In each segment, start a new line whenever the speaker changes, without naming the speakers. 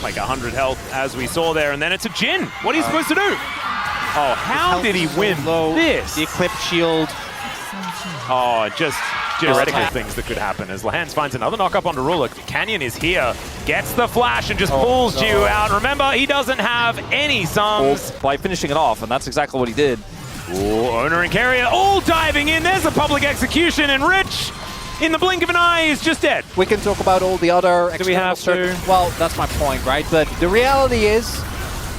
like 100 health as we saw there, and then it's a Jhin. What are you supposed to do? Oh, how did he win this?
The Eclipse Shield.
Oh, just theoretical things that could happen as Lance finds another knock-up onto Ruler. Canyon is here, gets the flash and just pulls Jiu out. Remember, he doesn't have any sums.
By finishing it off, and that's exactly what he did.
Ooh, Owner and Carrier all diving in. There's a public execution, and Rich, in the blink of an eye, is just dead.
We can talk about all the other
Do we have to?
Well, that's my point, right? But the reality is,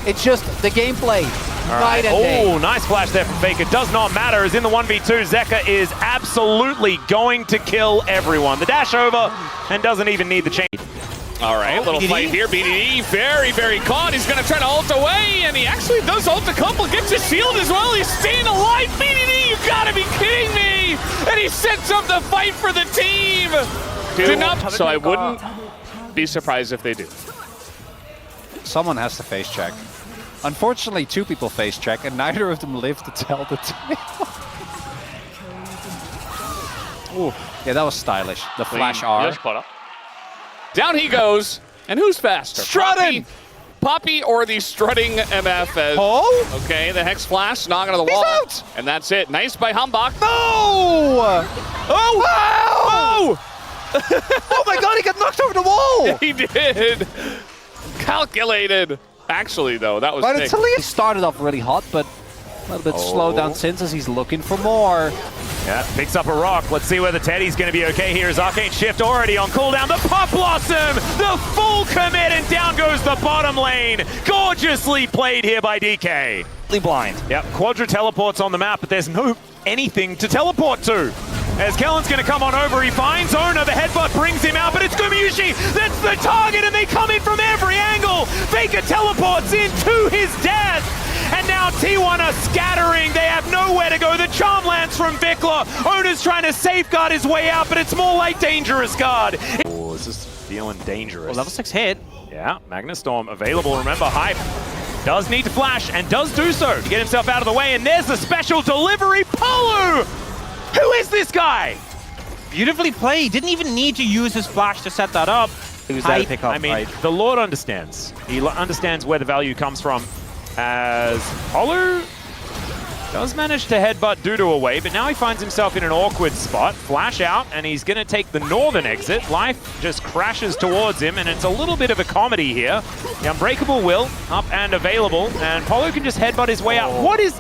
it's just the gameplay. Night and day.
Oh, nice flash there from Faker. Does not matter, as in the 1v2, Zeka is absolutely going to kill everyone. The dash over, and doesn't even need the chain.
All right, little fight here. Bdd very, very caught. He's going to try to ult away, and he actually does ult a couple. Gets his shield as well. He's staying alive. Bdd, you gotta be kidding me! And he sets up the fight for the team. So I wouldn't be surprised if they do.
Someone has to face check. Unfortunately, two people face check, and neither of them live to tell the tale. Ooh, yeah, that was stylish. The flash R.
Down he goes, and who's faster?
Strutting!
Poppy or the strutting MF?
Oh!
Okay, the Hex Flash, knock onto the wall.
Out!
And that's it. Nice by HamBak.
No!
Oh!
Wow! Oh my god, he got knocked over the wall!
He did. Calculated. Actually, though, that was
But
sick.
he started off really hot, but a little bit slowed down since as he's looking for more.
Yeah, picks up a rock. Let's see whether Teddy's going to be okay here. Is Arcane Shift already on cooldown? The Pop Blossom! The full commit, and down goes the bottom lane. Gorgeously played here by DK.
Blind.
Yep, Quadra teleports on the map, but there's no anything to teleport to. As Kellen's going to come on over, he finds Owner, the headbutt brings him out, but it's Gumayushi that's the target, and they come in from every angle. Faker teleports into his death, and now T1 are scattering. They have nowhere to go. The Charm Lance from Vikla. Owner's trying to safeguard his way out, but it's more like Dangerous Guard. Oh, this is feeling dangerous.
Well, level 6 hit.
Yeah, Magnastorm available. Remember, Hype does need to flash and does do so to get himself out of the way, and there's the special delivery. Pollu! Who is this guy?
Beautifully played. Didn't even need to use his flash to set that up. He was there to pick up.
I mean, the Lord understands. He understands where the value comes from. As Pollu does manage to headbutt Dudu away, but now he finds himself in an awkward spot. Flash out, and he's going to take the northern exit. Life just crashes towards him, and it's a little bit of a comedy here. The Unbreakable Will up and available, and Pollu can just headbutt his way out. What is...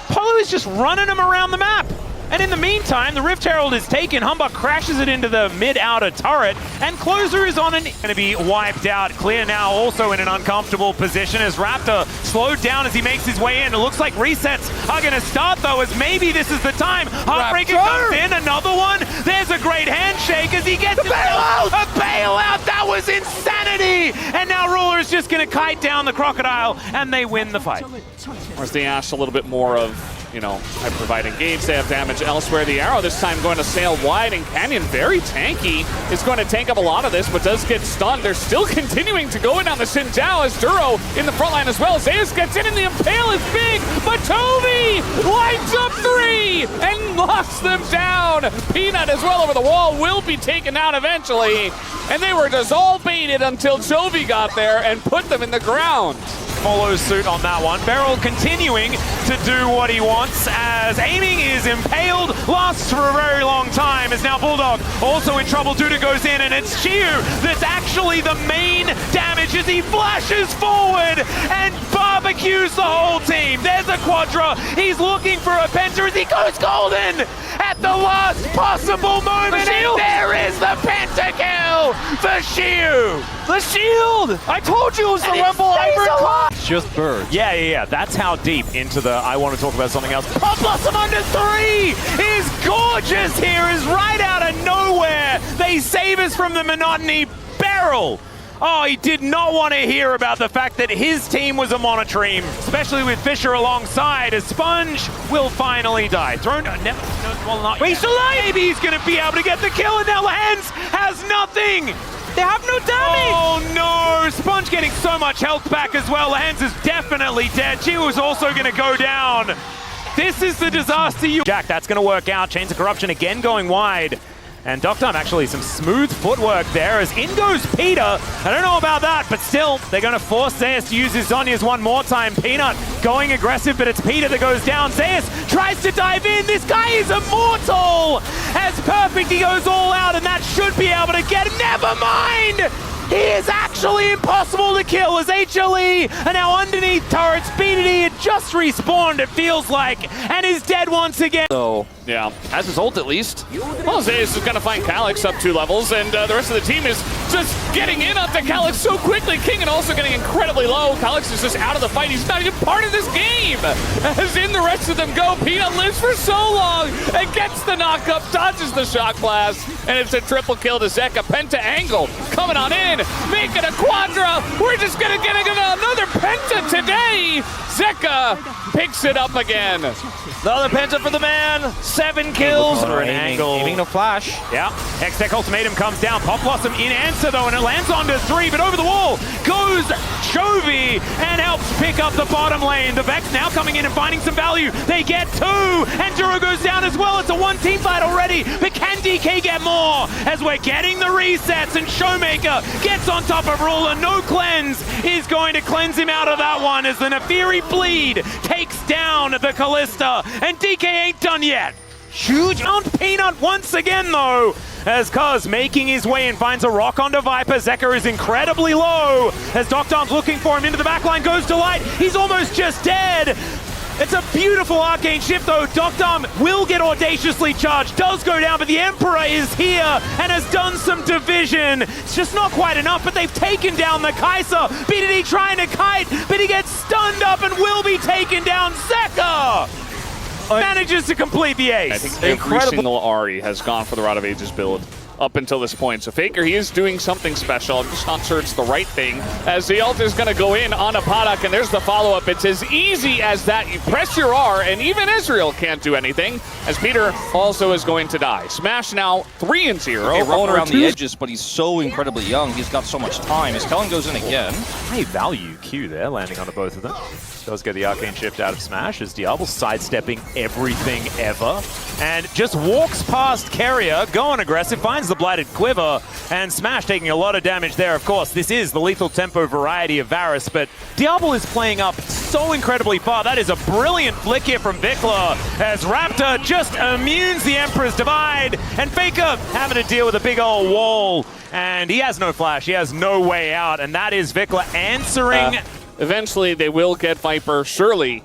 Pollu is just running him around the map. And in the meantime, the Rift Herald is taken. HamBak crashes it into the mid-outer turret, and Closer is on and going to be wiped out. Clear now also in an uncomfortable position as Raptor slowed down as he makes his way in. It looks like resets are going to start, though, as maybe this is the time. Heartbreaker comes in, another one. There's a great handshake as he gets a bailout! A bailout! That was insanity! And now Ruler is just going to kite down the Crocodile, and they win the fight.
Whereas the Ash a little bit more of, you know, by providing engage, they have damage elsewhere. The Arrow this time going to sail wide, and Canyon very tanky. Is going to tank up a lot of this, but does get stunned. They're still continuing to go in on the Xin Zhao as Duro in the front line as well. Zeus gets in, and the Impale is big, but Chovy lights up 3 and locks them down. Peanut as well over the wall will be taken out eventually, and they were just all baited until Chovy got there and put them in the ground.
Follows suit on that one. Beryl continuing to do what he wants as aiming is impaled, lasts for a very long time as now Bulldog also in trouble. Duda goes in, and it's Siwoo that's actually the main damage as he flashes forward and barbecues the whole team. There's a Quadra. He's looking for a Penta as he goes golden at the last possible moment, and there is the pentakill for Siwoo.
The shield! I told you it was the Rumble Ivory.
It's just birds.
Yeah. That's how deep into the I want to talk about something else. Pop Blossom under 3 is gorgeous here, is right out of nowhere. They save us from the monotony. Beryl. Oh, he did not want to hear about the fact that his team was a monotream, especially with Fisher alongside, as Sponge will finally die. Thrown, well, not
Wait, he's alive!
Maybe he's going to be able to get the kill, and now Lance has nothing.
They have no damage!
Oh no! Sponge getting so much health back as well. Hans is definitely dead. She was also going to go down. This is the disaster you... Jack, that's going to work out. Chains of Corruption again going wide. And Doctime actually some smooth footwork there as in goes Peter. I don't know about that, but still, they're going to force Zeus to use his Zhonya's one more time. Peanut going aggressive, but it's Peter that goes down. Zeus tries to dive in. This guy is immortal! As perfect, he goes all out, and that should be able to get him. Never mind! He is actually impossible to kill as HLE are now underneath turrets. Bdd had just respawned, it feels like, and is dead once again.
So,
Yeah.
has his ult at least.
Well, Zeus is going to find Calyx up 2 levels, and the rest of the team is just getting in onto Calyx so quickly. King also getting incredibly low. Calyx is just out of the fight. He's not even part of this game. As in the rest of them go, Peanut lives for so long and gets the knock-up, dodges the shock blast, and it's a triple kill to Zeka. Penta angle coming on in, making a quadra. We're just going to get another Penta today. Zeka picks it up again.
Another Penta for the man. 7 kills.
For an angle.
Aiming no flash.
Yeah, Hextech Ultimatum comes down. Pop Blossom in answer though, and it lands onto 3, but over the wall goes Chovy and helps pick up the bottom lane. The Vex now coming in and finding some value. They get 2, and Duro goes down as well. It's a 1-team fight already, but can DK get more? As we're getting the resets, and Showmaker gets on top of Ruler. No cleanse is going to cleanse him out of that one as the Nafiri bleed takes down the Kalista, and DK ain't done yet. Huge on Peanut once again though, as Cuz making his way and finds a rock onto Viper. Zeka is incredibly low as Doctime's looking for him into the backline, goes to Light. He's almost just dead. It's a beautiful arcane shift though. Doctime will get audaciously charged, does go down, but the Emperor is here and has done some division. It's just not quite enough, but they've taken down the Kai'Sa. Bdd trying to kite, but he gets stunned up and will be taken down. Zeka manages to complete the ace.
I think every single Ahri has gone for the Rod of Ages build up until this point. So Faker, he is doing something special. I'm just not sure it's the right thing. As the ult is going to go in on a Paddock, and there's the follow-up. It's as easy as that. You press your R, and even Israel can't do anything, as Peter also is going to die. Smash now 3-0.
Okay, rolling around the edges, but he's so incredibly young. He's got so much time. His Kellen goes in again.
High value Q there, landing onto both of them. Does get the arcane shift out of Smash as Diable sidestepping everything ever. And just walks past Carrier, going aggressive, finds the Blighted Quiver, and Smash taking a lot of damage there. Of course, this is the lethal tempo variety of Varus, but Diable is playing up so incredibly far. That is a brilliant flick here from Vikla, as Raptor just immunes the Emperor's Divide, and Faker having to deal with a big old wall, and he has no flash, he has no way out, and that is Vikla answering.
Eventually, they will get Viper, surely.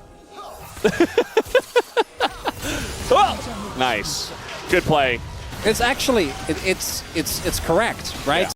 Oh, nice. Good play.
It's actually, it's correct, right?
Yeah.